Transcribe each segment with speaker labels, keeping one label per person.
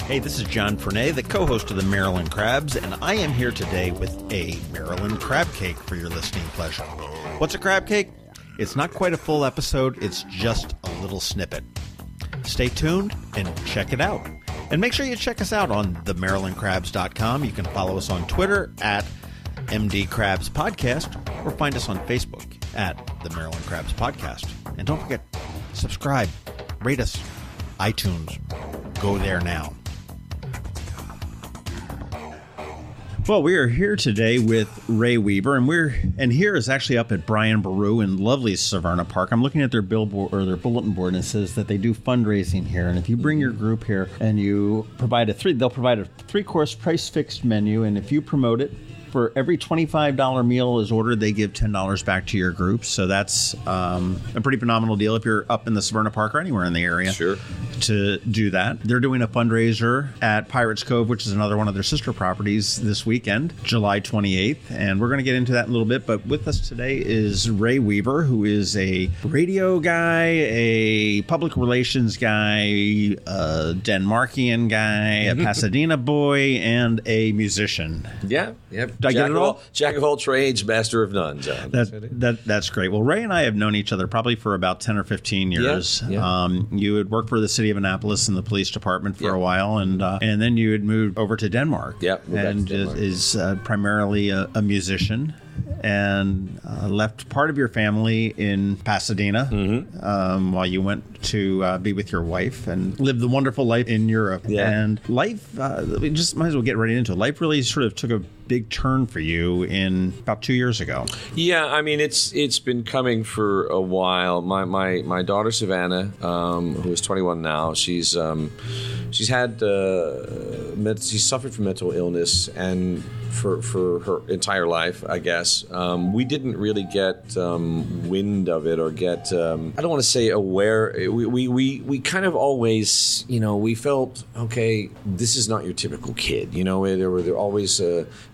Speaker 1: Hey, this is John Frenay, the co-host of the Maryland Crabs, and I am here today with a Maryland Crabcake for your listening pleasure. What's a crabcake? It's not quite a full episode, it's just a little snippet. Stay tuned and check it out. And make sure you check us out on themarylandcrabs.com. You can follow us on Twitter at MD Crabs Podcast, or find us on Facebook at the Maryland Crabs Podcast. And don't forget, subscribe, rate us, iTunes. Go there now. Well, we are here today with Ray Weaver, and here is actually up at Brian Baru in lovely Savannah Park. I'm looking at their billboard or their bulletin board, and it says that they do fundraising here. And if you bring your group here and you provide they'll provide a 3-course price fixed menu, and if you promote it, for every $25 meal is ordered, they give $10 back to your group. So that's a pretty phenomenal deal if you're up in the Savannah Park or anywhere in the area.
Speaker 2: Sure.
Speaker 1: To do that. They're doing a fundraiser at Pirates Cove, which is another one of their sister properties, this weekend, July 28th. And we're going to get into that in a little bit. But with us today is Ray Weaver, who is a radio guy, a public relations guy, a Denmarkian guy, a Pasadena boy, and a musician.
Speaker 2: Yeah.
Speaker 1: Did I get it all?
Speaker 2: Jack of all trades, master of none, John.
Speaker 1: That's great. Well, Ray and I have known each other probably for about 10 or 15 years.
Speaker 2: Yeah.
Speaker 1: You had worked for the city of Annapolis in the police department for a while, and then you had moved over to Denmark.
Speaker 2: Yeah,
Speaker 1: and is primarily a musician. And left part of your family in Pasadena while you went to be with your wife and lived the wonderful life in Europe.
Speaker 2: Yeah.
Speaker 1: And life, we just might as well get right into it. Life really sort of took a big turn for you in about 2 years ago.
Speaker 2: Yeah, I mean, it's been coming for a while. My daughter Savannah, who is 21 now, she's suffered from mental illness and for her entire life, I guess. We didn't really get wind of it or get I don't want to say aware. We kind of always, we felt, okay, this is not your typical kid. There always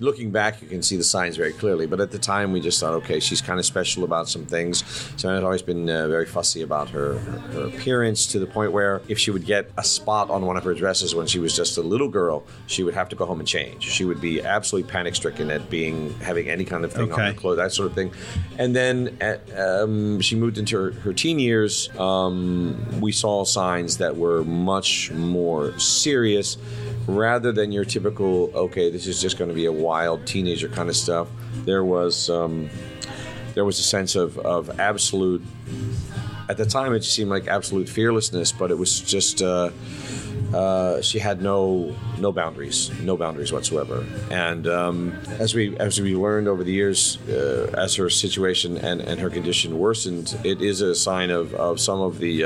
Speaker 2: looking back, you can see the signs very clearly. But at the time, we just thought, okay, she's kind of special about some things. So I'd always been very fussy about her appearance, to the point where if she would get a spot on one of her dresses when she was just a little girl, she would have to go home and change. She would be absolutely panic-stricken at having any kind of thing on her clothes, that sort of thing. And then she moved into her teen years. We saw signs that were much more serious, rather than your typical, okay, this is just going to be a wild teenager kind of stuff. There was a sense of absolute, at the time it just seemed like absolute fearlessness, but it was just she had no boundaries whatsoever. And as we learned over the years, as her situation and her condition worsened, it is a sign of some of the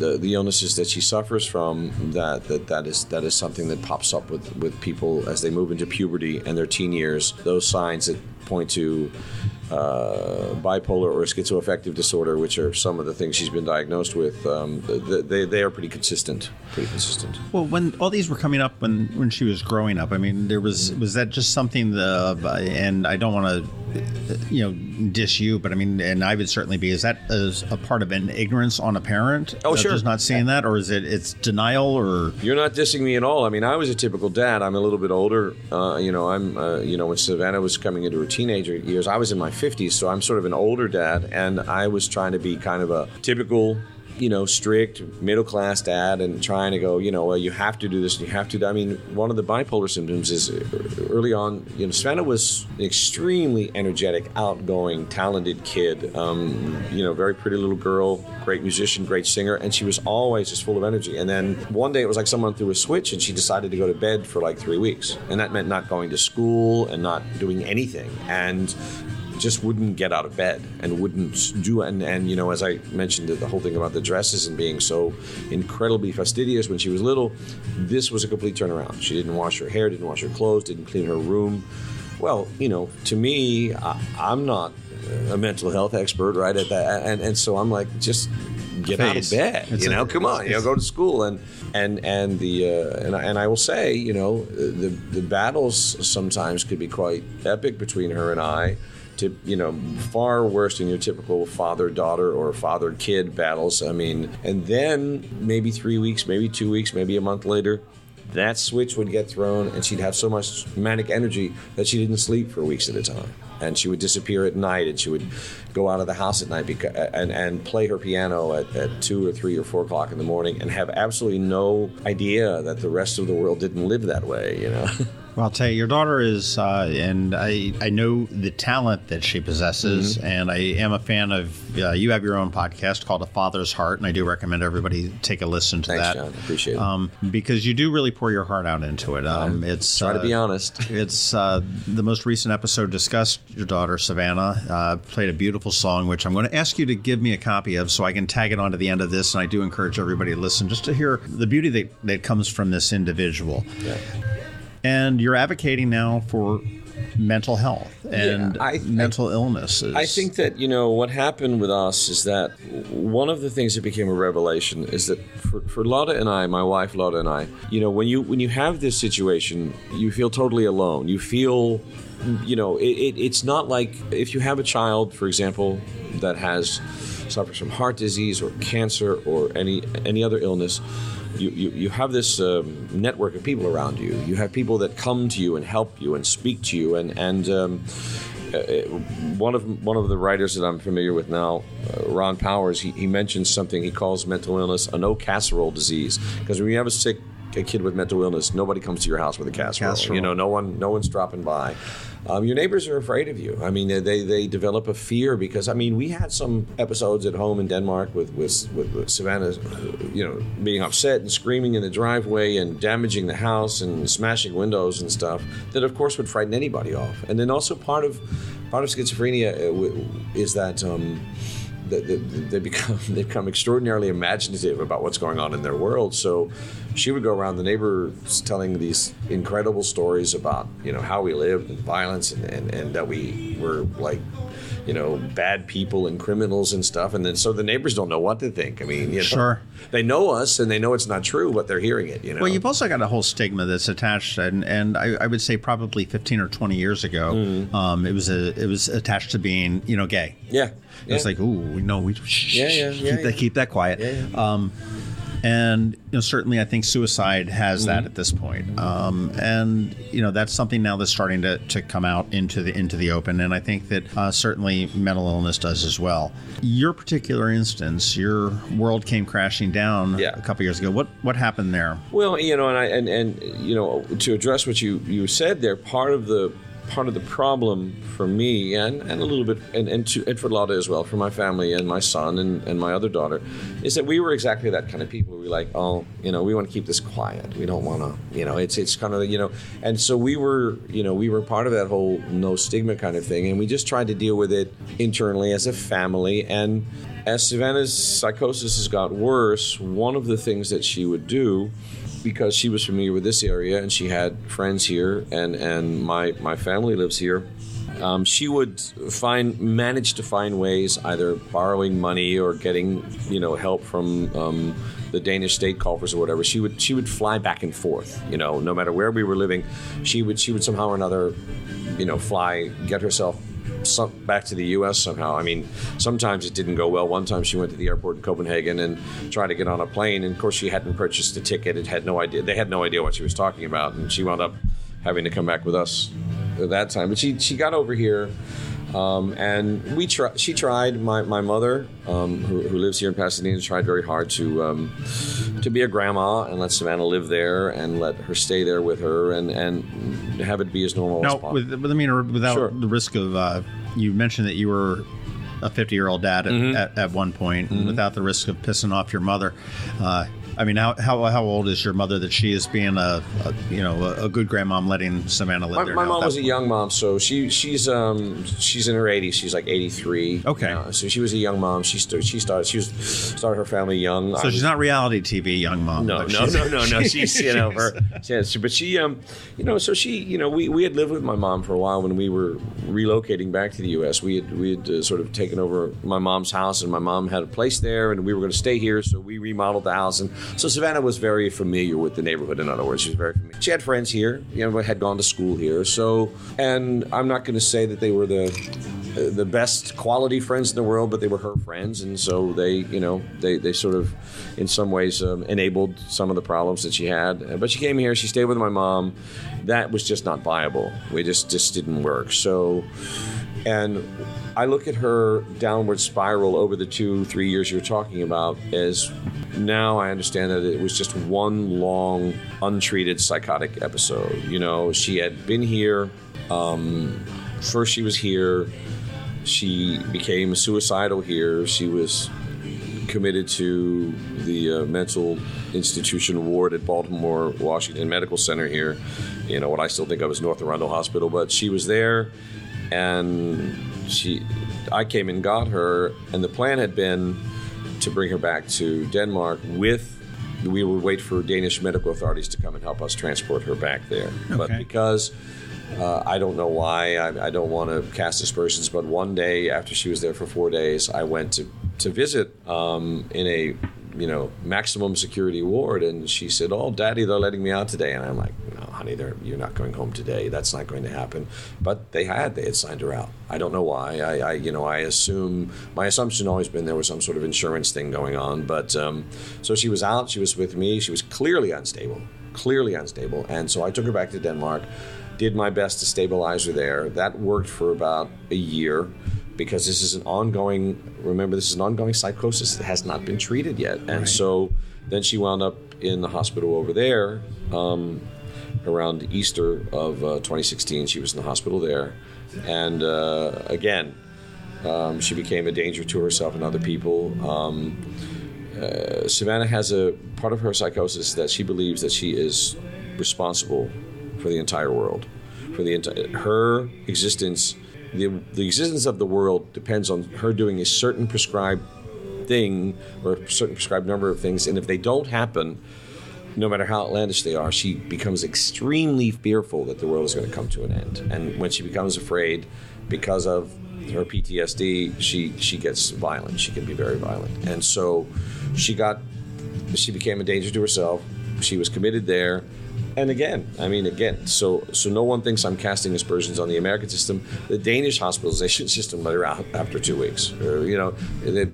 Speaker 2: illnesses that she suffers from. That is something that pops up with people as they move into puberty and their teen years. Those signs that point to bipolar or schizoaffective disorder, which are some of the things she's been diagnosed with, they are pretty consistent.
Speaker 1: Well, when all these were coming up when she was growing up, I mean, was that just something and I don't want to diss you, but I mean, and I would certainly be, is that as a part of an ignorance on a parent?
Speaker 2: Oh, sure.
Speaker 1: Just not seeing that, or is it's denial? Or
Speaker 2: you're not dissing me at all. I mean, I was a typical dad. I'm a little bit older. When Savannah was coming into her teenager years, I was in my 50s, so I'm sort of an older dad, and I was trying to be kind of a typical, strict middle-class dad, and trying to go, well, you have to do this and you have to. I mean, one of the bipolar symptoms is early on, Savannah was an extremely energetic, outgoing, talented kid, very pretty little girl, great musician, great singer, and she was always just full of energy. And then one day it was like someone threw a switch and she decided to go to bed for like 3 weeks. And that meant not going to school and not doing anything. And just wouldn't get out of bed and wouldn't do it. And as I mentioned, the whole thing about the dresses and being so incredibly fastidious when she was little, this was a complete turnaround. She didn't wash her hair, didn't wash her clothes, didn't clean her room. Well, to me, I'm not a mental health expert, right? At that, and so I'm like, just get out of bed. Come on, go to school. And I will say, the battles sometimes could be quite epic between her and I. To far worse than your typical father-daughter or father-kid battles. I mean, and then maybe 3 weeks, maybe 2 weeks, maybe a month later, that switch would get thrown, and she'd have so much manic energy that she didn't sleep for weeks at a time. And she would disappear at night, and she would go out of the house at night and play her piano at 2 or 3 or 4 o'clock in the morning, and have absolutely no idea that the rest of the world didn't live that way, you know.
Speaker 1: Well, I'll tell you, your daughter is, and I know the talent that she possesses, and I am a fan of, you have your own podcast called A Father's Heart, and I do recommend everybody take a listen to that.
Speaker 2: Thanks, John. Appreciate it.
Speaker 1: Because you do really pour your heart out into it. It's
Speaker 2: try to be honest.
Speaker 1: It's the most recent episode discussed your daughter, Savannah, played a beautiful song, which I'm going to ask you to give me a copy of so I can tag it on to the end of this, and I do encourage everybody to listen just to hear the beauty that comes from this individual. Yeah. And you're advocating now for mental health and mental illnesses.
Speaker 2: I think that, what happened with us is that one of the things that became a revelation is that for Lotta and I, my wife Lotta and I, when you have this situation, you feel totally alone. You feel, it's not like if you have a child, for example, that suffers from heart disease or cancer or any other illness. You have this network of people around you. You have people that come to you and help you and speak to you. And one of the writers that I'm familiar with now, Ron Powers, he mentions something he calls mental illness a no casserole disease. Because when you have a kid with mental illness, nobody comes to your house with a casserole. No one's dropping by. Your neighbors are afraid of you. I mean, they develop a fear because, we had some episodes at home in Denmark with Savannah, being upset and screaming in the driveway and damaging the house and smashing windows and stuff that, of course, would frighten anybody off. And then also part of schizophrenia is that they become extraordinarily imaginative about what's going on in their world. So she would go around the neighbors telling these incredible stories about, how we lived and violence and that we were like, bad people and criminals and stuff. And then so the neighbors don't know what to think.
Speaker 1: Sure. They
Speaker 2: know us and they know it's not true, but they're hearing it,
Speaker 1: Well, you've also got a whole stigma that's attached, and I would say probably 15 or 20 years ago, it was attached to being, gay.
Speaker 2: Yeah.
Speaker 1: It's like, ooh, no, we keep that quiet.
Speaker 2: Yeah.
Speaker 1: And certainly, I think suicide has that at this point. And that's something now that's starting to come out into the open. And I think that certainly mental illness does as well. Your particular instance, your world came crashing down a couple years ago. What happened there?
Speaker 2: Well, and to address what you said there, part of the problem for me and a little bit and for Lotta as well, for my family and my son and my other daughter, is that we were exactly that kind of people. We were like, we want to keep this quiet. We don't want to, it's kind of, and so we were part of that whole no stigma kind of thing, and we just tried to deal with it internally as a family. And as Savannah's psychosis has got worse, one of the things that she would do, because she was familiar with this area and she had friends here and my family lives here, she would manage to find ways, either borrowing money or getting help from the Danish state coffers or whatever. She would fly back and forth, no matter where we were living. She would somehow or another get herself back to the U.S. somehow. Sometimes it didn't go well. One time she went to the airport in Copenhagen and tried to get on a plane, and of course she hadn't purchased a ticket. They had no idea what she was talking about, and she wound up having to come back with us at that time. But she got over here, and she tried. My mother, who lives here in Pasadena, tried very hard to be a grandma and let Savannah live there and let her stay there with her and have it be as normal as possible.
Speaker 1: Without the risk of, you mentioned that you were a 50-year-old dad at one point, and without the risk of pissing off your mother. How old is your mother that she is being a good grandmom, letting Savannah live there?
Speaker 2: My mom was a young mom, so she's in her 80s. She's like 83.
Speaker 1: Okay.
Speaker 2: So she was a young mom. She started her family young.
Speaker 1: So she's not reality TV young mom.
Speaker 2: No. She's but she we had lived with my mom for a while when we were relocating back to the U.S. We had sort of taken over my mom's house, and my mom had a place there, and we were going to stay here, so we remodeled the house. And so Savannah was very familiar with the neighborhood. In other words, she was very familiar. She had friends here, had gone to school here. So, and I'm not going to say that they were the the best quality friends in the world, but they were her friends, and so they sort of, in some ways, enabled some of the problems that she had. But she came here, she stayed with my mom. That was just not viable. We just didn't work. So, and I look at her downward spiral over the 2-3 years you're talking about as, now I understand that it was just one long, untreated psychotic episode. She had been here. First she was here. She became suicidal here. She was committed to the mental institution ward at Baltimore Washington Medical Center here, what I still think of as North Arundel Hospital. But she was there, and I came and got her, and the plan had been to bring her back to Denmark we would wait for Danish medical authorities to come and help us transport her back there. Okay. But because I don't know why, I don't want to cast aspersions, but one day after she was there for 4 days, I went to visit in a maximum security ward, and she said, "Oh, Daddy, they're letting me out today." And I'm like, "No, honey, you're not going home today. That's not going to happen." But they had signed her out. I don't know why. I assume, my assumption always been there was some sort of insurance thing going on. But so she was out. She was with me. She was clearly unstable. And so I took her back to Denmark, did my best to stabilize her there. That worked for about a year, because this is an ongoing psychosis that has not been treated yet. And right. So then she wound up in the hospital over there around Easter of 2016. She was in the hospital there. And again, she became a danger to herself and other people. Savannah has a part of her psychosis that she believes that she is responsible for the entire world, for her existence. The existence of the world depends on her doing a certain prescribed thing or a certain prescribed number of things, and if they don't happen, no matter how outlandish they are, she becomes extremely fearful that the world is going to come to an end. And when she becomes afraid because of her PTSD, she gets violent. She can be very violent. And so she became a danger to herself. She was committed there. And again, so no one thinks I'm casting aspersions on the American system. The Danish hospitalization system let her out after 2 weeks. They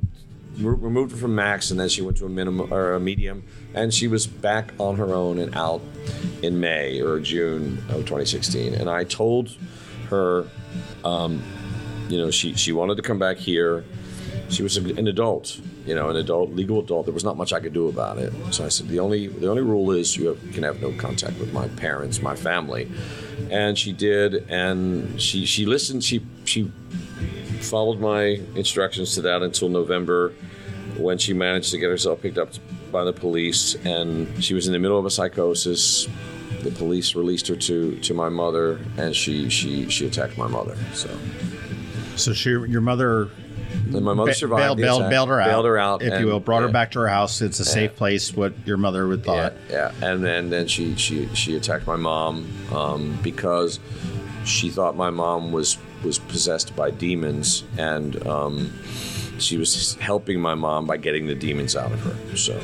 Speaker 2: removed her from max, and then she went to a minimum or a medium, and she was back on her own and out in May or June of 2016. And I told her, she wanted to come back here. She was an adult, legal adult. There was not much I could do about it. So I said, the only rule is you can have no contact with my parents, my family. And she did, and she listened. She followed my instructions to that until November, when she managed to get herself picked up by the police, and she was in the middle of a psychosis. The police released her to my mother, and she attacked my mother. So
Speaker 1: your mother.
Speaker 2: And my mother survived.
Speaker 1: Bailed her out, if you will. Brought her
Speaker 2: yeah.
Speaker 1: back to her house. It's a safe place. What your mother would thought.
Speaker 2: Yeah. And then she attacked my mom because she thought my mom was possessed by demons, and she was helping my mom by getting the demons out of her. So.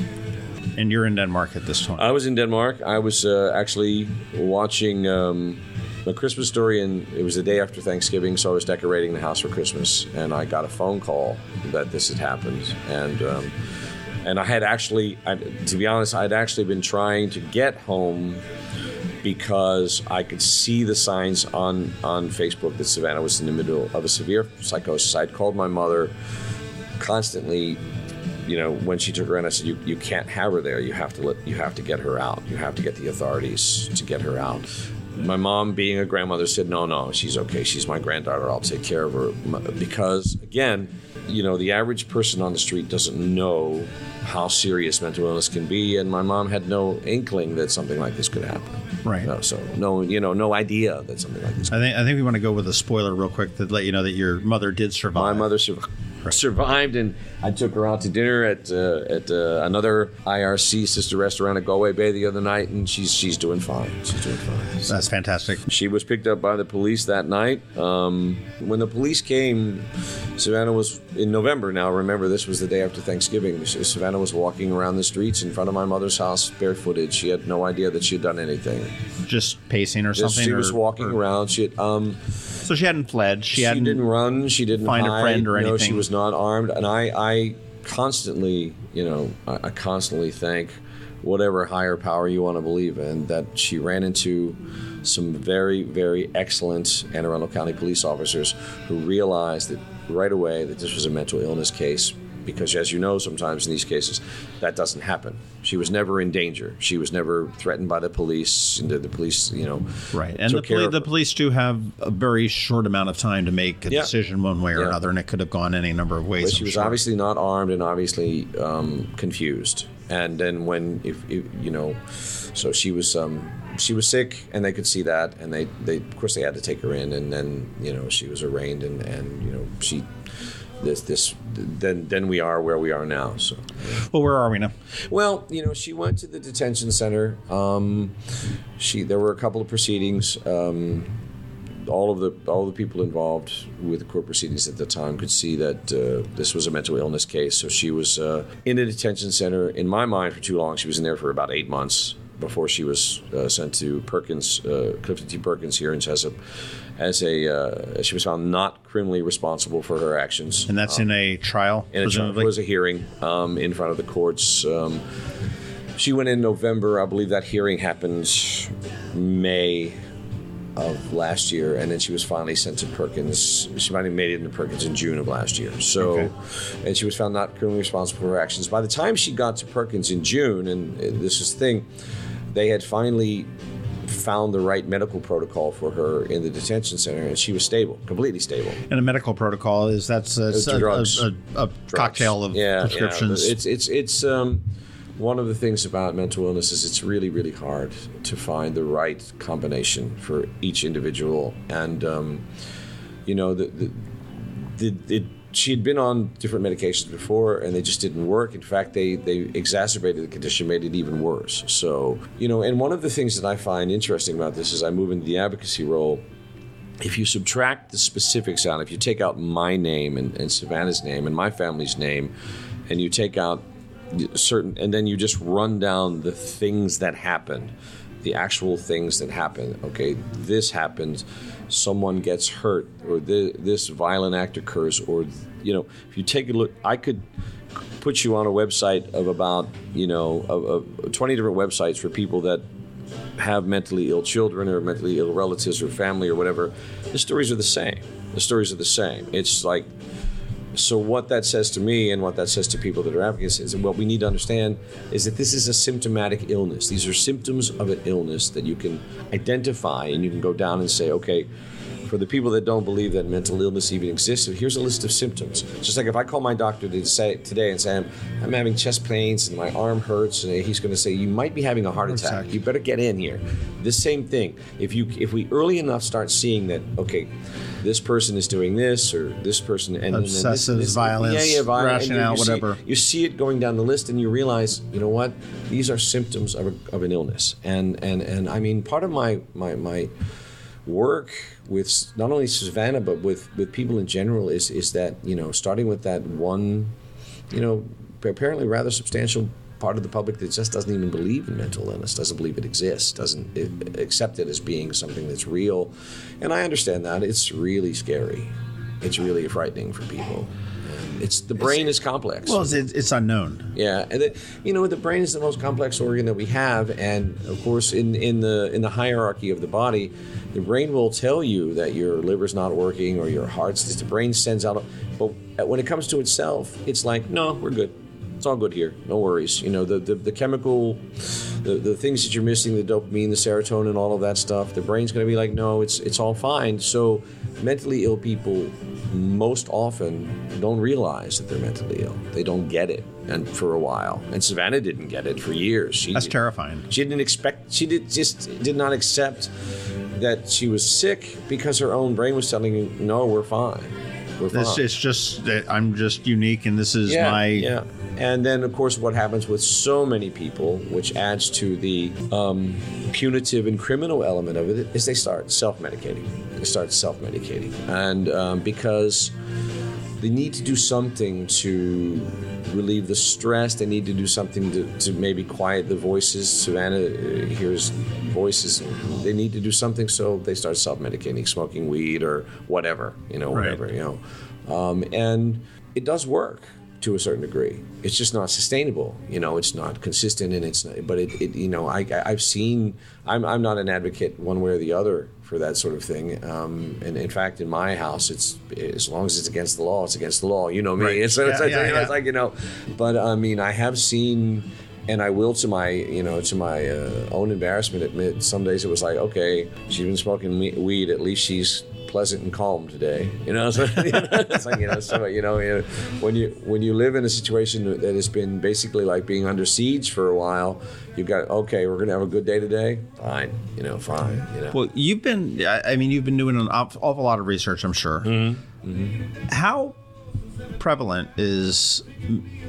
Speaker 1: And you're in Denmark at this time.
Speaker 2: I was in Denmark. I was actually watching A Christmas Story, and it was the day after Thanksgiving, so I was decorating the house for Christmas, and I got a phone call that this had happened, and I had actually, to be honest, I'd actually been trying to get home because I could see the signs on Facebook that Savannah was in the middle of a severe psychosis. I'd called my mother constantly, when she took her in. I said, you can't have her there. You have to get her out. You have to get the authorities to get her out. My mom, being a grandmother, said, no, she's okay. She's my granddaughter. I'll take care of her. Because, again, the average person on the street doesn't know how serious mental illness can be, and my mom had no inkling that something like this could happen.
Speaker 1: Right.
Speaker 2: No idea that something like this could happen.
Speaker 1: I think we want to go with a spoiler real quick to let you know that your mother did survive.
Speaker 2: My mother survived, and I took her out to dinner at another IRC sister restaurant at Galway Bay the other night, and she's doing fine. So
Speaker 1: that's fantastic.
Speaker 2: She was picked up by the police that night. When the police came, Savannah was in November. Now, remember, this was the day after Thanksgiving. Savannah was walking around the streets in front of my mother's house barefooted. She had no idea that she had done anything.
Speaker 1: Just pacing or something?
Speaker 2: She was walking around. She had,
Speaker 1: So she hadn't fled. She
Speaker 2: didn't run. She didn't
Speaker 1: find
Speaker 2: hide.
Speaker 1: a friend or anything.
Speaker 2: No, she was not armed. And I constantly, I constantly thank whatever higher power you want to believe in, that she ran into some very, very excellent Anne Arundel County police officers who realized that right away that this was a mental illness case. Because, as you know, sometimes in these cases, that doesn't happen. She was never in danger. She was never threatened by the police. And the police,
Speaker 1: right. And the police do have a very short amount of time to make a decision one way or another, and it could have gone any number of ways.
Speaker 2: But she was obviously not armed and obviously confused. And then so she was sick, and they could see that, and they of course they had to take her in, and then she was arraigned, and she. Then we are where we are now. So,
Speaker 1: well, where are we now?
Speaker 2: Well, she went to the detention center. There were a couple of proceedings. All of the people involved with the court proceedings at the time could see that this was a mental illness case. So she was in a detention center, in my mind, for too long. She was in there for about 8 months before she was sent to Perkins, Clifton T. Perkins hearings she was found not criminally responsible for her actions.
Speaker 1: And that's in a trial, presumably?
Speaker 2: It was a hearing in front of the courts. She went in November. I believe that hearing happened May of last year, and then she was finally sent to Perkins. She finally made it into Perkins in June of last year. So, and she was found not criminally responsible for her actions. By the time she got to Perkins in June, and this is the thing, they had finally found the right medical protocol for her in the detention center, and she was stable, completely stable.
Speaker 1: And a medical protocol that's a cocktail of prescriptions.
Speaker 2: Yeah. It's one of the things about mental illness is it's really, really hard to find the right combination for each individual. And she had been on different medications before, and they just didn't work. In fact, they exacerbated the condition, made it even worse. So, and one of the things that I find interesting about this is I move into the advocacy role. If you subtract the specifics out, if you take out my name and Savannah's name and my family's name, and you take out and then you just run down the things that happened, the actual things that happen. Okay, this happened, someone gets hurt, or this violent act occurs, or if you take a look, I could put you on a website of about 20 different websites for people that have mentally ill children or mentally ill relatives or family or whatever. The stories are the same. It's like, so what that says to me and what that says to people that are advocates is what we need to understand is that this is a symptomatic illness. These are symptoms of an illness that you can identify, and you can go down and say, okay, for the people that don't believe that mental illness even exists, here's a list of symptoms. Just like if I call my doctor today and say, I'm having chest pains and my arm hurts, and he's going to say, you might be having a heart attack. You better get in here. The same thing. If we early enough start seeing that, okay, this person is doing this, or this person, and
Speaker 1: obsessive
Speaker 2: this,
Speaker 1: violence, rationale, whatever.
Speaker 2: You see it going down the list, and you realize, you know what? These are symptoms of an illness. And I mean, part of my work with not only Savannah but with people in general is that starting with that one apparently rather substantial part of the public that just doesn't even believe in mental illness, doesn't believe it exists, doesn't accept it as being something that's real. And I understand that. It's really scary. It's really frightening for people. The brain is complex.
Speaker 1: Well, it's unknown.
Speaker 2: Yeah, and the brain is the most complex organ that we have, and of course, in the hierarchy of the body, the brain will tell you that your liver's not working or your heart's. The brain sends out, but when it comes to itself, it's like, no, we're good. It's all good here. No worries. The chemical, the things that you're missing, the dopamine, the serotonin, all of that stuff. The brain's going to be like, no, it's all fine. So mentally ill people most often don't realize that they're mentally ill. They don't get it, and for a while. And Savannah didn't get it for years.
Speaker 1: That's terrifying.
Speaker 2: She did not accept that she was sick because her own brain was telling her, no, we're fine.
Speaker 1: It's just that I'm just unique, and this is my...
Speaker 2: Yeah. And then, of course, what happens with so many people, which adds to the punitive and criminal element of it, is they start self-medicating. And because need to do something to relieve the stress. They need to do something to maybe quiet the voices. Savannah hears voices. They need to do something, so they start self-medicating, smoking weed or whatever, whatever, and it does work to a certain degree. It's just not sustainable. It's not consistent, and it's not, but I've seen. I'm not an advocate one way or the other for that sort of thing. And in fact, in my house, it's as long as it's against the law, it's against the law. You know me. Right. It's like But I mean, I have seen, and I will, to my own embarrassment, admit some days it was like, okay, she's been smoking weed. At least she's pleasant and calm today. So, it's like when you live in a situation that has been basically like being under siege for a while, you've got, okay, we're gonna have a good day today. Fine, fine.
Speaker 1: Well, you've been doing an awful lot of research, I'm sure. Mm-hmm. Mm-hmm. How prevalent is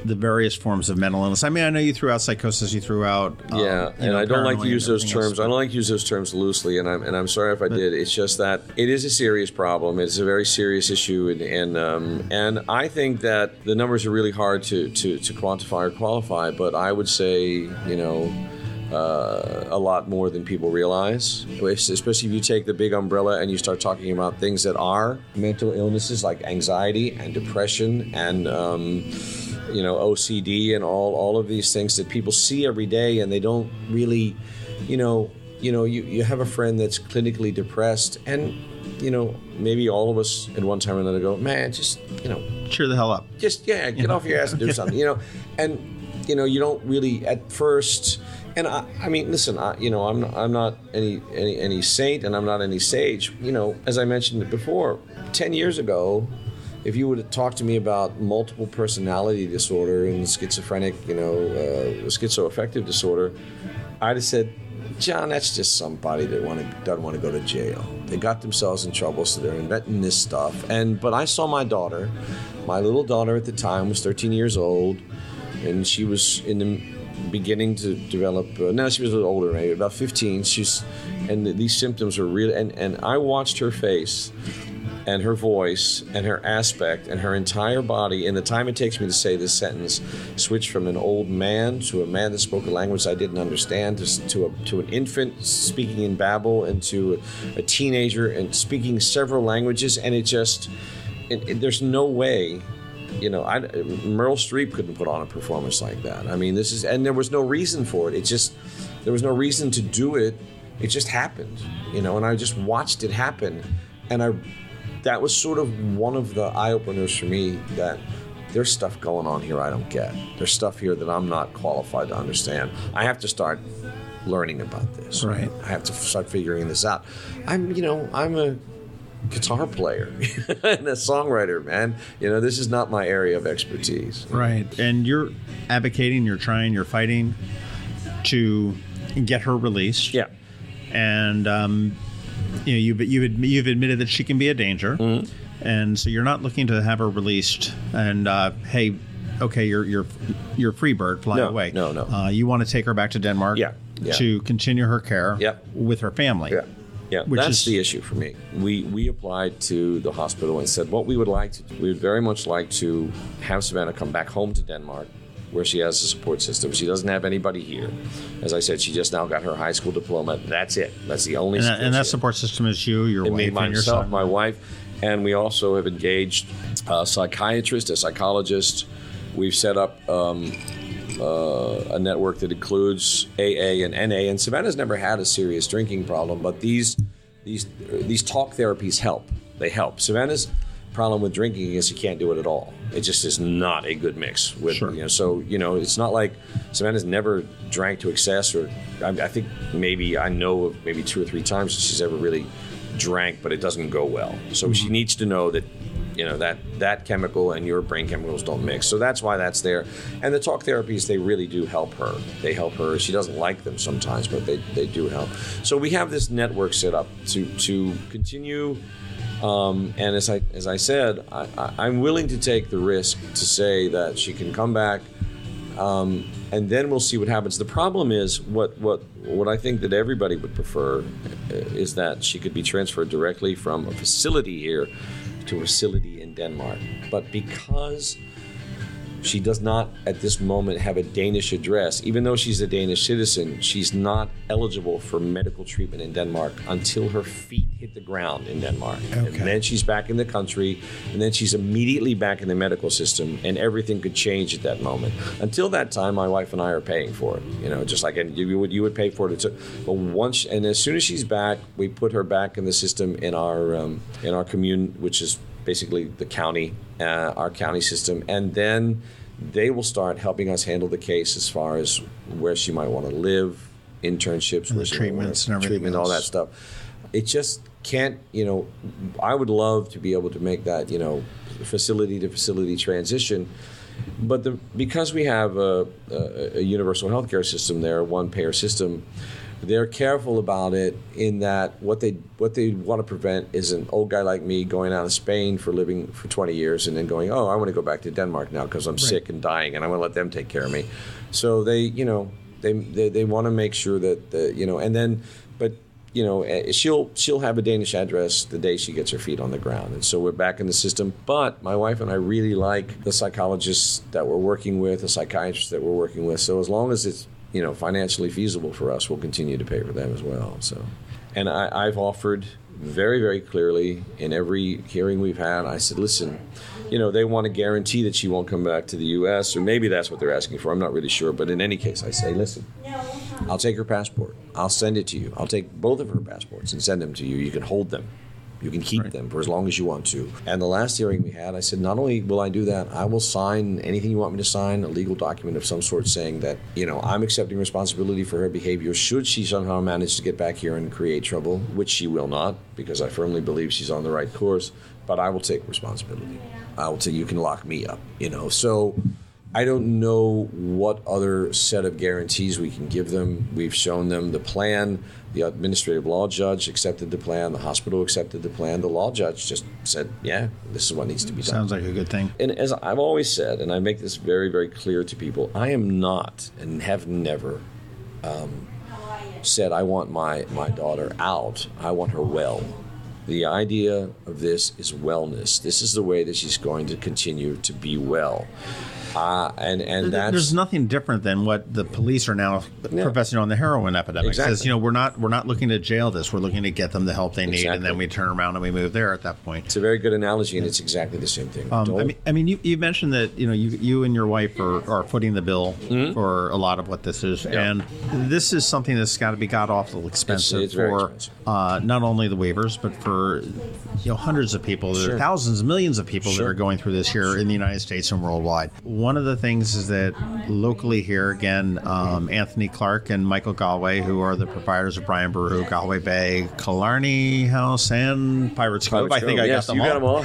Speaker 1: the various forms of mental illness? I mean, I know you threw out psychosis, you threw out
Speaker 2: and I don't like to use those terms. I don't like to use those terms loosely, and I'm sorry if I did. It's just that it is a serious problem. It's a very serious issue, and I think that the numbers are really hard to quantify or qualify. But I would say a lot more than people realize, especially if you take the big umbrella and you start talking about things that are mental illnesses like anxiety and depression and OCD and all of these things that people see every day, and they don't really, you have a friend that's clinically depressed, and maybe all of us at one time or another go, man, just
Speaker 1: cheer the hell up,
Speaker 2: just get off your ass and do something, and you don't really at first. And I mean, listen, I'm not any saint, and I'm not any sage. As I mentioned before, 10 years ago, if you would have talked to me about multiple personality disorder and schizophrenic, schizoaffective disorder, I'd have said, John, that's just somebody that doesn't want to go to jail. They got themselves in trouble, so they're inventing this stuff. But I saw my daughter. My little daughter at the time was 13 years old, and she was in the beginning to develop. Now she was a little older, maybe about 15. And these symptoms were real. And I watched her face, and her voice, and her aspect, and her entire body, in the time it takes me to say this sentence, switch from an old man to a man that spoke a language I didn't understand, to an infant speaking in babble, and to a teenager and speaking several languages. And there's no way. Meryl Streep couldn't put on a performance like that. I mean, and there was no reason for it. There was no reason to do it. It just happened, and I just watched it happen. And that was sort of one of the eye-openers for me, that there's stuff going on here I don't get. There's stuff here that I'm not qualified to understand. I have to start learning about this.
Speaker 1: Right.
Speaker 2: I have to start figuring this out. I'm a guitar player and a songwriter, man. This is not my area of expertise.
Speaker 1: Right. And you're advocating, you're trying, you're fighting to get her released.
Speaker 2: Yeah.
Speaker 1: And you've admitted that she can be a danger. Mm-hmm. And so you're not looking to have her released and hey, okay, you're free bird, fly away.
Speaker 2: No.
Speaker 1: You want to take her back to Denmark to continue her care with her family.
Speaker 2: Yeah. Yeah, that's the issue for me. We applied to the hospital and said what we would very much like to have Savannah come back home to Denmark, where she has a support system. She doesn't have anybody here. As I said, she just now got her high school diploma. That's it. That's the only support.
Speaker 1: And that support system is you, your wife, and your son.
Speaker 2: My wife, and we also have engaged a psychiatrist, a psychologist. We've set up a network that includes AA and NA, and Savannah's never had a serious drinking problem, but these talk therapies help. They help. Savannah's problem with drinking is she can't do it at all. It just is not a good mix. It's not like Savannah's never drank to excess, or I think I know of maybe 2 or 3 times she's ever really drank, but it doesn't go well. So she needs to know that that chemical and your brain chemicals don't mix. So that's why that's there. And the talk therapies, they really do help her. They help her. She doesn't like them sometimes, but they do help. So we have this network set up to continue. And as I said, I'm willing to take the risk to say that she can come back, and then we'll see what happens. The problem is what I think that everybody would prefer is that she could be transferred directly from a facility here to a facility in in Denmark. But because she does not at this moment have a Danish address, even though she's a Danish citizen, she's not eligible for medical treatment in Denmark until her feet hit the ground in Denmark. Okay. And then she's back in the country, and then she's immediately back in the medical system, and everything could change at that moment. Until that time, my wife and I are paying for it, just like you would pay for it. But as soon as she's back, we put her back in the system in our commune, which is basically the county, our county system, and then they will start helping us handle the case as far as where she might want to live, internships,
Speaker 1: and the treatments and everything
Speaker 2: all that stuff. It just can't, I would love to be able to make that, facility to facility transition, but because we have a universal healthcare system there, one payer system, they're careful about it in that what they want to prevent is an old guy like me going out of Spain for living for 20 years and then going, I want to go back to Denmark now because I'm sick and dying and I want to let them take care of me. So they want to make sure that she'll have a Danish address the day she gets her feet on the ground. And so we're back in the system. But my wife and I really like the psychologists that we're working with, the psychiatrists that we're working with. So as long as it's financially feasible for us, we'll continue to pay for them as well. So, and I've offered very, very clearly in every hearing we've had, I said, listen, they want to guarantee that she won't come back to the U.S., or maybe that's what they're asking for. I'm not really sure. But in any case, I say, listen, I'll take her passport. I'll send it to you. I'll take both of her passports and send them to you. You can hold them. You can keep them for as long as you want to. And the last hearing we had, I said, not only will I do that, I will sign anything you want me to sign, a legal document of some sort saying that, I'm accepting responsibility for her behavior should she somehow manage to get back here and create trouble, which she will not, because I firmly believe she's on the right course, but I will take responsibility. I will say, you can lock me up, So I don't know what other set of guarantees we can give them. We've shown them the plan. The administrative law judge accepted the plan. The hospital accepted the plan. The law judge just said, yeah, this is what needs to be done.
Speaker 1: Sounds like a good thing.
Speaker 2: And as I've always said, and I make this very, very clear to people, I am not and have never said I want my daughter out. I want her well. The idea of this is wellness. This is the way that she's going to continue to be well. And
Speaker 1: there's nothing different than what the police are now professing on the heroin epidemic.
Speaker 2: Exactly.
Speaker 1: It says, we're not looking to jail this. We're looking to get them the help they need, and then we turn around and we move there at that point.
Speaker 2: It's a very good analogy, and it's exactly the same thing.
Speaker 1: You mentioned that you and your wife are footing the bill for a lot of what this is, and this is something that's got to be awful expensive
Speaker 2: it's
Speaker 1: for
Speaker 2: expensive.
Speaker 1: Not only the waivers, but for hundreds of people, thousands, millions of people that are going through this here in the United States and worldwide. One of the things is that locally here, again, Anthony Clark and Michael Galway, who are the proprietors of Brian Baru, Galway Bay, Killarney House, and Pirates Cove. I think I got them all.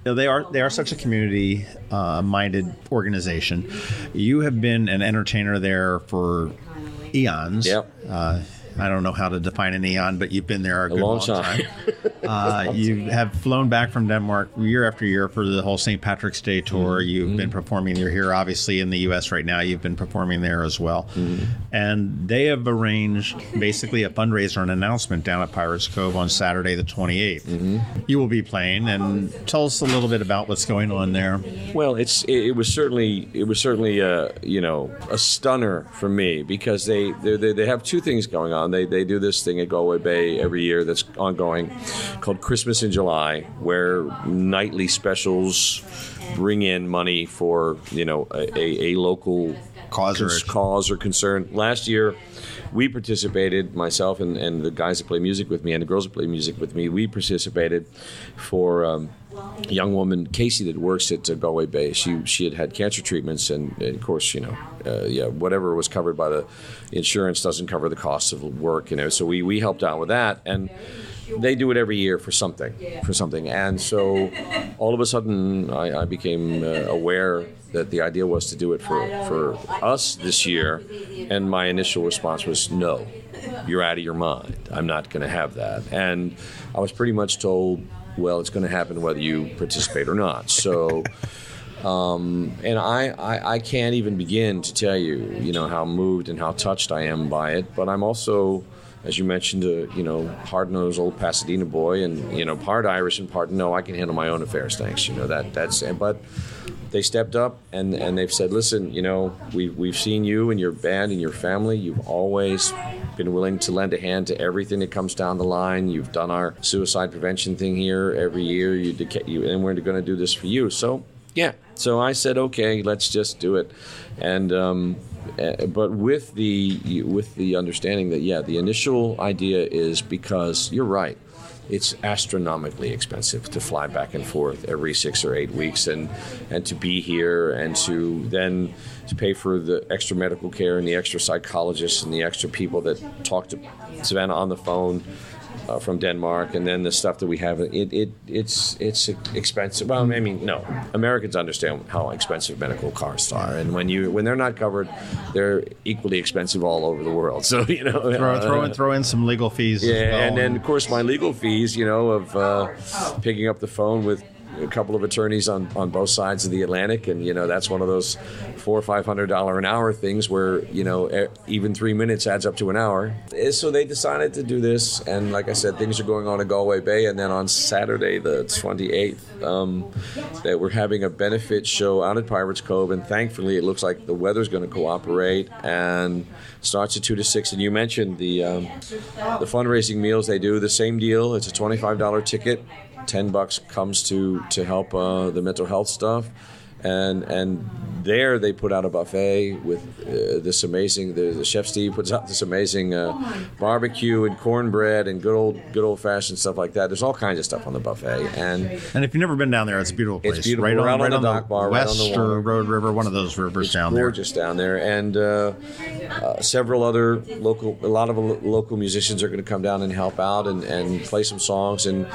Speaker 1: They are such a community-minded organization. You have been an entertainer there for eons.
Speaker 2: Yep.
Speaker 1: I don't know how to define an eon, but you've been there a good long time. You have flown back from Denmark year after year for the whole St. Patrick's Day tour. You've been performing. You're here, obviously, in the U.S. right now. You've been performing there as well. And they have arranged basically a fundraiser and announcement down at Pirates Cove on Saturday the 28th. You will be playing, and tell us a little bit about what's going on there.
Speaker 2: Well, it was certainly a stunner for me, because they have two things going on. They do this thing at Galway Bay every year that's ongoing called Christmas in July, where nightly specials bring in money for a local cause or concern. Last year, we participated, myself and the guys that play music with me and the girls that play music with me, we participated for a young woman, Casey, that works at Galway Bay. She had cancer treatments, and of course, whatever was covered by the insurance doesn't cover the cost of work, so we helped out with that, and they do it every year for something. And so all of a sudden I became aware that the idea was to do it for us this year, and my initial response was, no, you're out of your mind. I'm not going to have that. And I was pretty much told, well, it's going to happen whether you participate or not. So, and I can't even begin to tell you, how moved and how touched I am by it. But I'm also as you mentioned, hard-nosed old Pasadena boy, and part Irish and part no, I can handle my own affairs, thanks. But they stepped up and they've said, listen, we've seen you and your band and your family. You've always been willing to lend a hand to everything that comes down the line. You've done our suicide prevention thing here every year. And we're going to do this for you. So yeah. So I said, okay, let's just do it. And but with the understanding that the initial idea is because you're right. It's astronomically expensive to fly back and forth every 6 or 8 weeks and to be here and to then to pay for the extra medical care and the extra psychologists and the extra people that talk to Savannah on the phone from Denmark, and then the stuff that we have. It's expensive. Well, I mean, no, Americans understand how expensive medical costs are, and when they're not covered, they're equally expensive all over the world. So
Speaker 1: throw in some legal fees.
Speaker 2: Yeah,
Speaker 1: as well.
Speaker 2: and then of course my legal fees, of picking up the phone with a couple of attorneys on both sides of the Atlantic, and that's one of those $400 or $500 an hour things where even 3 minutes adds up to an hour. So they decided to do this, and like I said, things are going on in Galway Bay, and then on Saturday the 28th, that we're having a benefit show out at Pirates Cove, and thankfully it looks like the weather's going to cooperate, and starts at 2 to 6. And you mentioned the fundraising meals. They do the same deal. It's a $25 ticket. $10 comes to help the mental health stuff, and there they put out a buffet with this amazing. The chef Steve puts out this amazing barbecue and cornbread and good old fashioned stuff like that. There's all kinds of stuff on the buffet, and
Speaker 1: if you've never been down there, it's a beautiful place.
Speaker 2: It's beautiful, right on the dock bar,
Speaker 1: West
Speaker 2: right on the water.
Speaker 1: Road River, one of those rivers down there.
Speaker 2: Gorgeous down there, and several other a lot of local musicians are going to come down and help out and play some songs. And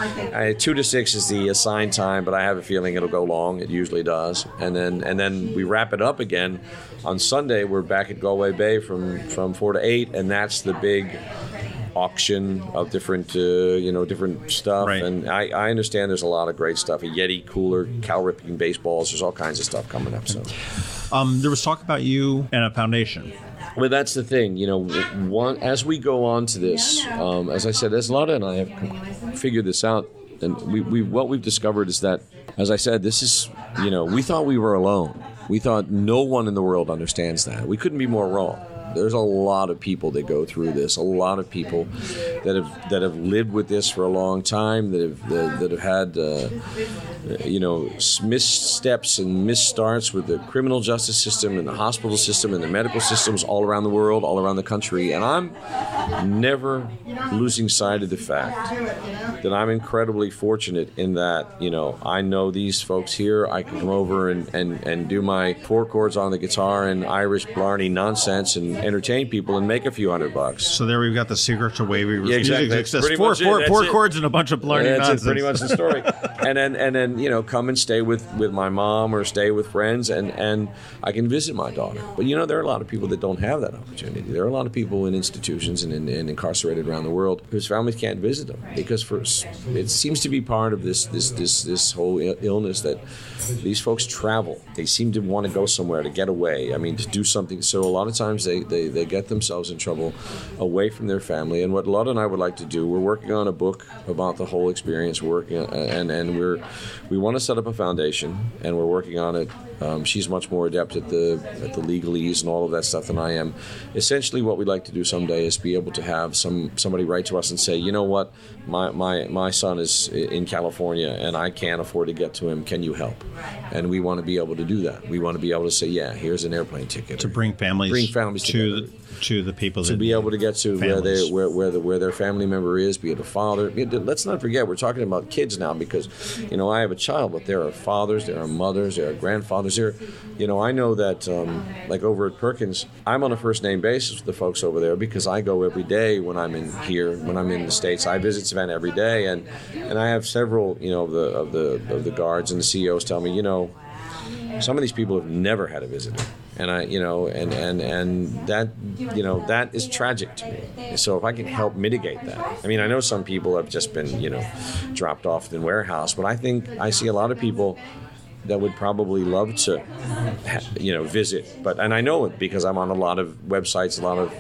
Speaker 2: 2 to 6 is the assigned time, but I have a feeling it'll go long. It usually does, and then we wrap it up again on Sunday. We're back at Galway Bay from 4 to 8, and that's the big auction of different stuff.
Speaker 1: Right.
Speaker 2: And I understand there's a lot of great stuff. A Yeti cooler, cow ripping baseballs. There's all kinds of stuff coming up. So
Speaker 1: there was talk about you and a foundation.
Speaker 2: Well, that's the thing. As we go on to this, as I said, as Lotta and I have figured this out, and what we've discovered is that, as I said, this is, we thought we were alone. We thought no one in the world understands that. We couldn't be more wrong. There's a lot of people that go through this. A lot of people that have lived with this for a long time. That have had missteps and misstarts with the criminal justice system and the hospital system and the medical systems all around the world, all around the country. And I'm never losing sight of the fact that I'm incredibly fortunate in that I know these folks here. I can come over and do my 4 chords on the guitar and Irish Blarney nonsense and entertain people and make a few $100.
Speaker 1: So there we've got the secret to wavy
Speaker 2: exactly.
Speaker 1: music success. Four chords and a bunch of Blarney nonsense.
Speaker 2: That's pretty much the story. and then come and stay with my mom or stay with friends, and I can visit my daughter. But there are a lot of people that don't have that opportunity. There are a lot of people in institutions and incarcerated around the world whose families can't visit them because it seems to be part of this whole illness that these folks travel. They seem to want to go somewhere to get away. I mean, to do something. So a lot of times they get themselves in trouble away from their family. And what Lotta and I would like to do, we're working on a book about the whole experience. We're working and we want to set up a foundation, and we're working on it. She's much more adept at the legalese and all of that stuff than I am. Essentially, what we'd like to do someday is be able to have somebody write to us and say, you know what, my son is in California and I can't afford to get to him. Can you help? And we want to be able to do that. We want to be able to say, yeah, here's an airplane ticket.
Speaker 1: To bring families to the people
Speaker 2: to be able to get to where their family member is, be it a father. Let's not forget, we're talking about kids now because, I have a child, but there are fathers, there are mothers, there are grandfathers. I know that, like over at Perkins, I'm on a first name basis with the folks over there because I go every day when I'm in the States. I visit Savannah every day, and I have several, of the guards and the CEOs tell me, some of these people have never had a visitor. And and that is tragic to me. So if I can help mitigate that, I mean, I know some people have just been, dropped off in the warehouse, but I think I see a lot of people that would probably love to, visit. And I know it because I'm on a lot of websites, a lot of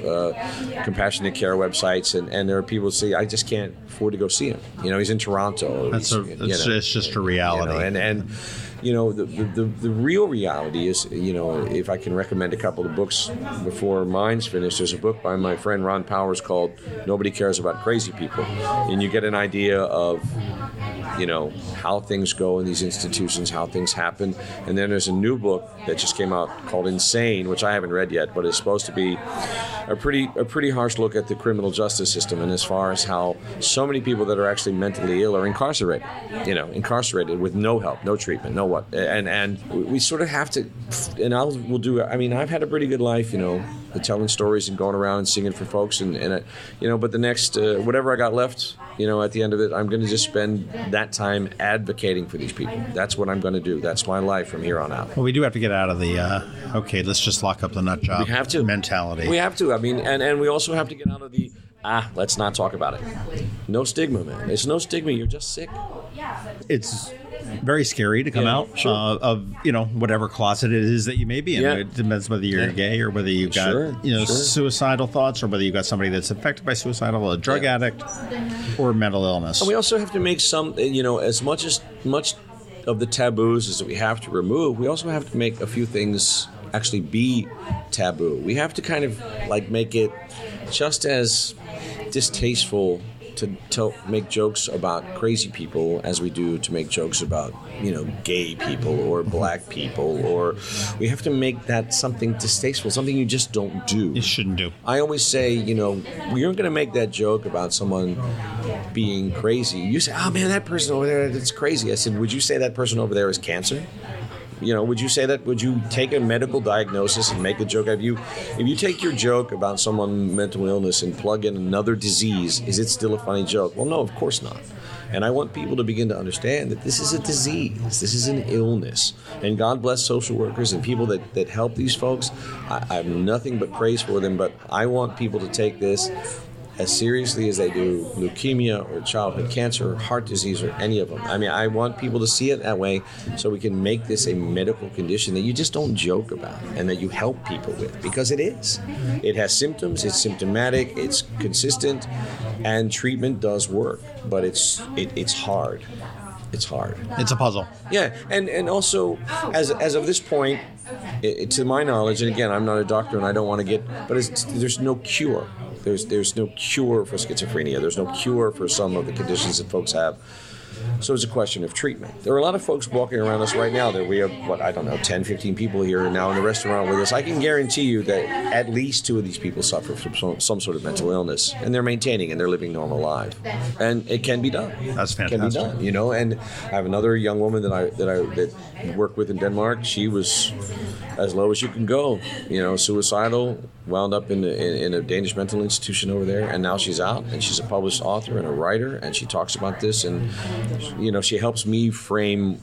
Speaker 2: compassionate care websites, and there are people who say, I just can't afford to go see him. He's in Toronto.
Speaker 1: It's just a reality.
Speaker 2: And the real reality is, if I can recommend a couple of books before mine's finished, there's a book by my friend Ron Powers called Nobody Cares About Crazy People. And you get an idea of, how things go in these institutions, how things happen. And then there's a new book that just came out called Insane, which I haven't read yet, but it's supposed to be a pretty harsh look at the criminal justice system, and as far as how so many people that are actually mentally ill are incarcerated, incarcerated with no help, no treatment, no what. And we sort of have to, and I've had a pretty good life, telling stories and going around and singing for folks, but the next, whatever I got left, at the end of it, I'm going to just spend that time advocating for these people. That's what I'm going to do. That's my life from here on out.
Speaker 1: Well, we do have to get out of the, let's just lock up the nut job mentality.
Speaker 2: We have to. And we also have to get out of the, let's not talk about it. No stigma, man. It's no stigma. You're just sick.
Speaker 1: It's very scary to come out of whatever closet it is that you may be in. It depends whether you're gay or whether you've got suicidal thoughts, or whether you've got somebody that's affected by suicidal, a drug addict, or mental illness.
Speaker 2: And we also have to make some, as much of the taboos as we have to remove, we also have to make a few things actually be taboo. We have to kind of make it just as distasteful to make jokes about crazy people as we do to make jokes about, gay people or black people, or we have to make that something distasteful, something you just don't do.
Speaker 1: You shouldn't do.
Speaker 2: I always say, we aren't going to make that joke about someone being crazy. You say, oh man, that person over there, that's crazy. I said, would you say that person over there is cancer? Would you say that? Would you take a medical diagnosis and make a joke? If you take your joke about someone's mental illness and plug in another disease, is it still a funny joke? Well, no, of course not. And I want people to begin to understand that this is a disease. This is an illness. And God bless social workers and people that help these folks. I have nothing but praise for them, but I want people to take this as seriously as they do leukemia or childhood cancer or heart disease or any of them. I want people to see it that way so we can make this a medical condition that you just don't joke about and that you help people with, because it is. It has symptoms, it's symptomatic, it's consistent, and treatment does work, but it's hard. It's hard.
Speaker 1: It's a puzzle.
Speaker 2: Yeah, and also, as of this point, to my knowledge, and again, I'm not a doctor and I don't want to get, but there's no cure. There's no cure for schizophrenia. There's no cure for some of the conditions that folks have. So it's a question of treatment. There are a lot of folks walking around us right now that we have, 10, 15 people here now in the restaurant with us. I can guarantee you that at least 2 of these people suffer from some sort of mental illness, and they're maintaining and they're living normal lives. And it can be done.
Speaker 1: That's fantastic.
Speaker 2: It can be done, And I have another young woman that I work with in Denmark. She was as low as you can go, suicidal, wound up in a Danish mental institution over there, and now she's out, and she's a published author and a writer, and she talks about this, and she helps me frame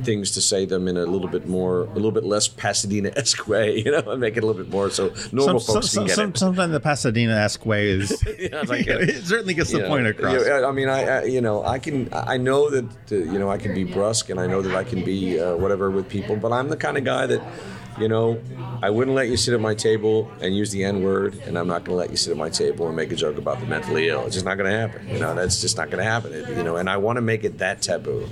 Speaker 2: things to say them in a little bit less Pasadena-esque way, and make it a little bit more so normal folks can get it.
Speaker 1: Sometimes the Pasadena-esque way is it certainly gets the point across.
Speaker 2: I know that I can be brusque, and I know that I can be whatever with people, but I'm the kind of guy that, I wouldn't let you sit at my table and use the N-word, and I'm not going to let you sit at my table and make a joke about the mentally ill. It's just not going to happen. That's just not going to happen. And I want to make it that taboo.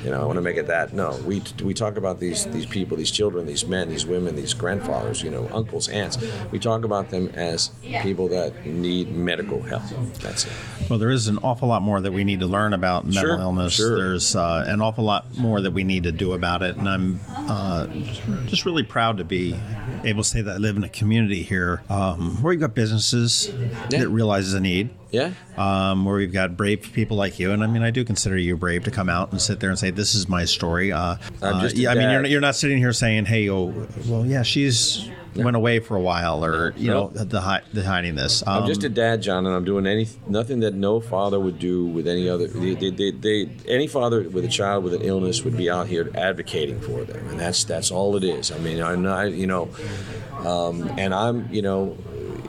Speaker 2: I want to make it that. No, we talk about these people, these children, these men, these women, these grandfathers, uncles, aunts. We talk about them as people that need medical help. That's it.
Speaker 1: Well, there is an awful lot more that we need to learn about mental illness.
Speaker 2: Sure.
Speaker 1: There's an awful lot more that we need to do about it, and I'm just really proud to be able to say that I live in a community here where you've got businesses that realize the need.
Speaker 2: Yeah.
Speaker 1: Where we've got brave people like you, and I do consider you brave to come out and sit there and say, "This is my story."
Speaker 2: I'm just a dad.
Speaker 1: You're not sitting here saying, "Hey, she's went away for a while," or hiding this.
Speaker 2: I'm just a dad, John, and I'm doing nothing that no father would do with any other. Any father with a child with an illness would be out here advocating for them, and that's all it is. I'm not, and I'm,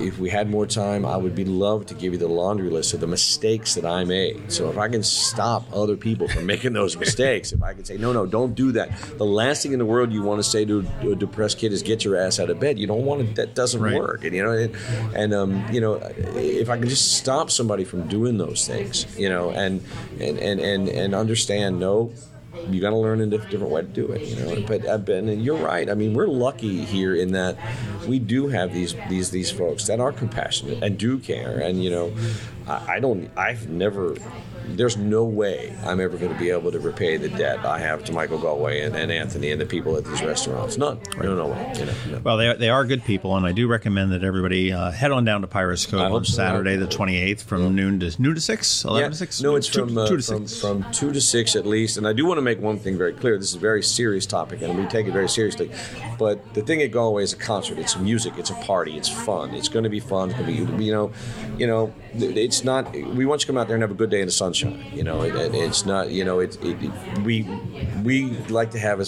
Speaker 2: if we had more time, I would be loved to give you the laundry list of the mistakes that I made. So if I can stop other people from making those mistakes, if I can say, no, don't do that. The last thing in the world you want to say to a depressed kid is get your ass out of bed. You don't want to, that doesn't work. And, if I can just stop somebody from doing those things, and understand, no, you got to learn a different way to do it, But and you're right. I mean, we're lucky here in that we do have these folks that are compassionate and do care. And there's no way I'm ever going to be able to repay the debt I have to Michael Galway and Anthony and the people at these restaurants. None. Right. No way. No.
Speaker 1: Well, they are good people, and I do recommend that everybody head on down to Pirates Cove on Saturday the 28th from noon to 6, 11 to 6?
Speaker 2: No, it's from 2 to 6. From 2 to 6 at least. And I do want to make one thing very clear. This is a very serious topic, and we take it very seriously. But the thing at Galway is a concert. It's music. It's a party. It's fun. It's going to be fun. It's going to be, it's not. We want you to come out there and have a good day in the sunshine. It's not. We like to have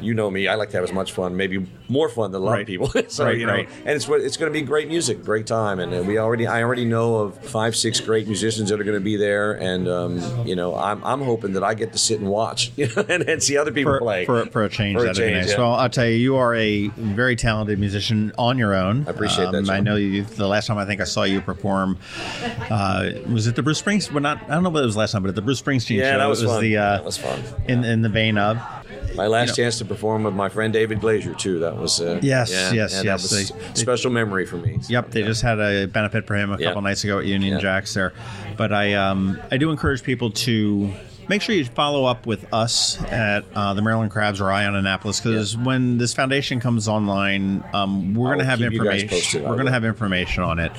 Speaker 2: me. I like to have as much fun, maybe more fun than a lot of people. So and it's going to be great music, great time, and I already know of 5-6 great musicians that are going to be there, and I'm hoping that I get to sit and watch, and see other people play
Speaker 1: for a change. Nice. Well, I'll tell you are a very talented musician on your own.
Speaker 2: I appreciate that.
Speaker 1: I know you. The last time I think I saw you perform was it the Bruce Springsteen? Well, I don't know what it was last time, but at the Bruce Springsteen show.
Speaker 2: That was fun. That was fun.
Speaker 1: In the vein of
Speaker 2: my last chance to perform with my friend David Glazier too. That was
Speaker 1: yes.
Speaker 2: That was a special memory for me.
Speaker 1: So, they just had a benefit for him a couple nights ago at Union Jacks there. But I do encourage people to make sure you follow up with us at the Maryland Crabs or Eye on Annapolis, because when this foundation comes online, we're going to have information. We're going to have information on it.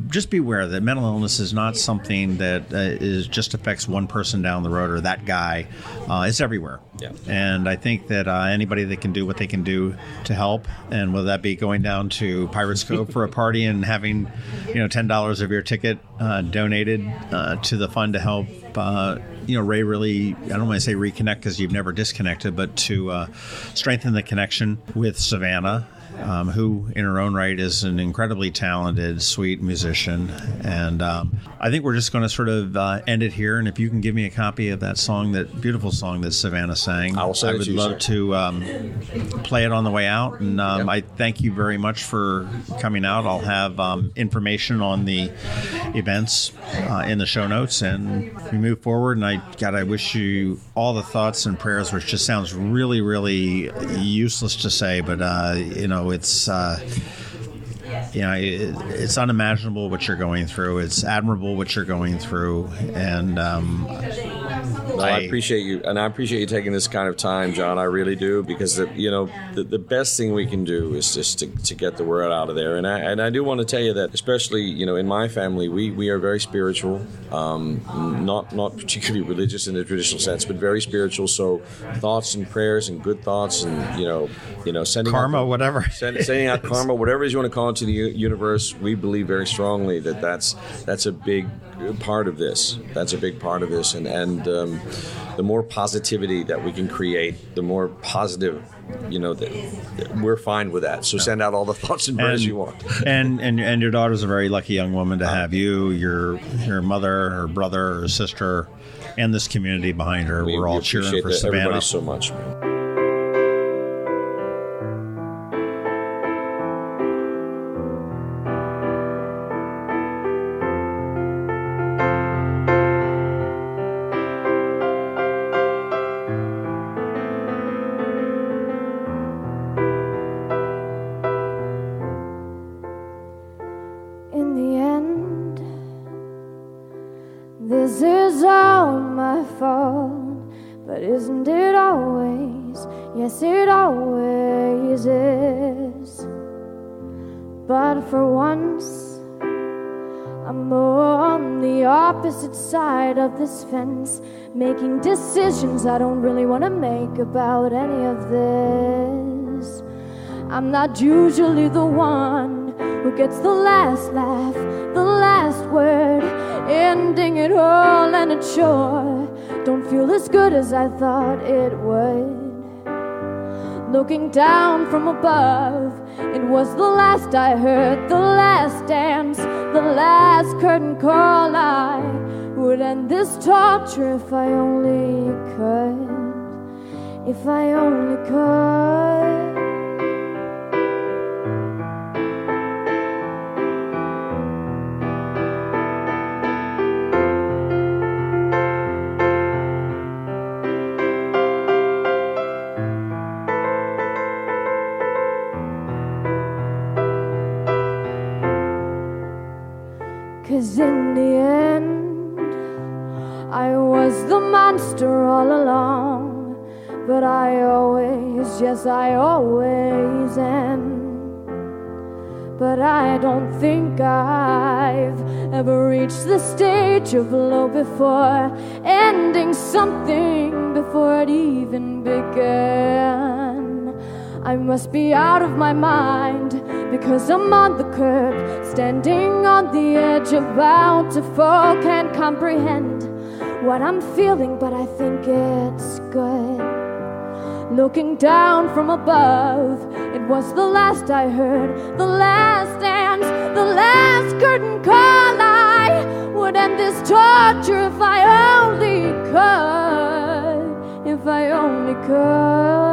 Speaker 1: Just be aware that mental illness is not something that just affects one person down the road or that guy. It's everywhere. Yeah. And I think that anybody that can do what they can do to help, and whether that be going down to Pirates Cove for a party and having $10 of your ticket donated to the fund to help Ray really, I don't want to say reconnect because you've never disconnected, but to strengthen the connection with Savannah, who in her own right is an incredibly talented, sweet musician. And I think we're just going to sort of end it here. And if you can give me a copy of that song, that beautiful song that Savannah sang,
Speaker 2: I would
Speaker 1: love to play it on the way out. And I thank you very much for coming out. I'll have information on the events in the show notes, and we move forward. And I wish you all the thoughts and prayers, which just sounds really, really useless to say, but it's unimaginable what you're going through. It's admirable what you're going through, and
Speaker 2: I appreciate you, and I appreciate you taking this kind of time, John. I really do, because the best thing we can do is just to get the word out of there. And I do want to tell you that, especially in my family, we are very spiritual, not particularly religious in the traditional sense, but very spiritual. So thoughts and prayers and good thoughts, and sending
Speaker 1: karma,
Speaker 2: out,
Speaker 1: whatever,
Speaker 2: sending out karma, whatever it is you want to call it, to the universe. We believe very strongly that that's a big part of this. That's a big part of this, and the more positivity that we can create, the more positive, we're fine with that. So send out all the thoughts and prayers you want.
Speaker 1: and your daughter's a very lucky young woman to have you, your mother, her brother, her sister, and this community behind her. We're all cheering for Savannah.
Speaker 2: Everybody so much, man.
Speaker 3: This is all my fault, but isn't it always? Yes, it always is. But for once, I'm on the opposite side of this fence, making decisions I don't really want to make about any of this. I'm not usually the one who gets the last laugh, the last word, ending it all, and it sure don't feel as good as I thought it would. Looking down from above It was the last I heard, the last dance, the last curtain call. I would end this torture if I only could, if I only could. 'Cause in the end, I was the monster all along. But I always, yes, I always am. But I don't think I've ever reached the stage of low before ending something before it even began. I must be out of my mind, because I'm on the curb, standing on the edge, about to fall. Can't comprehend what I'm feeling, but I think it's good. Looking down from above, it was the last I heard, the last dance, the last curtain call. I would end this torture if I only could, if I only could.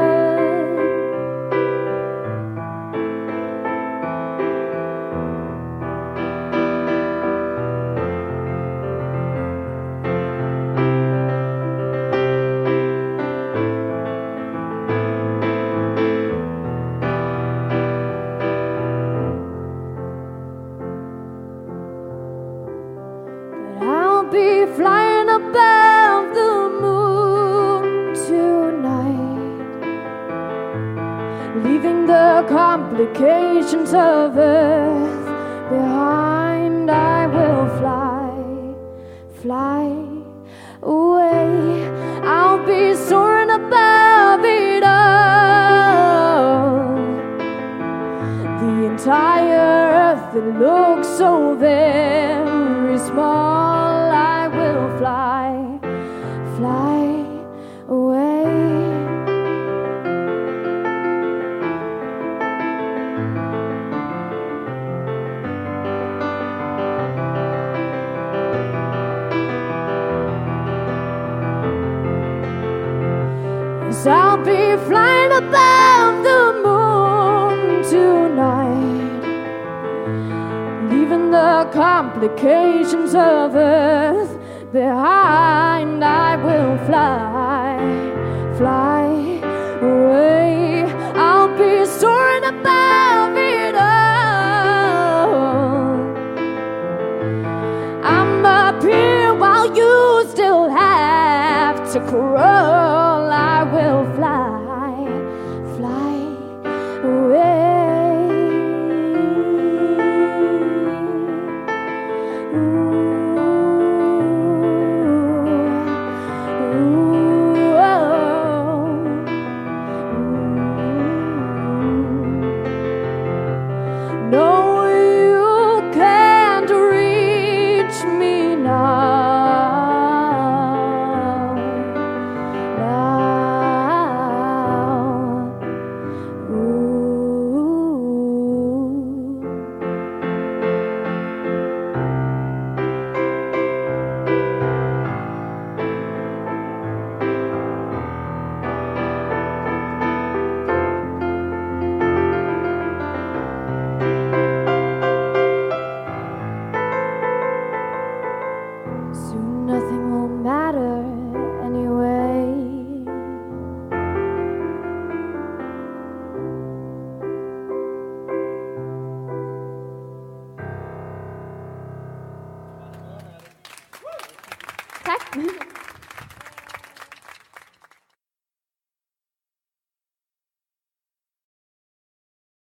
Speaker 3: Flying above the moon tonight, leaving the complications of earth behind. I will fly, fly away. I'll be soaring above it all. The entire earth, it looks so very small. Fly, fly away. Yes, I'll be flying above the moon tonight, leaving the complications of earth behind. I will fly, fly away. I'll be soaring above it all. I'm up here while you still have to crawl. I will fly, fly away. Nothing will matter anyway. Tack.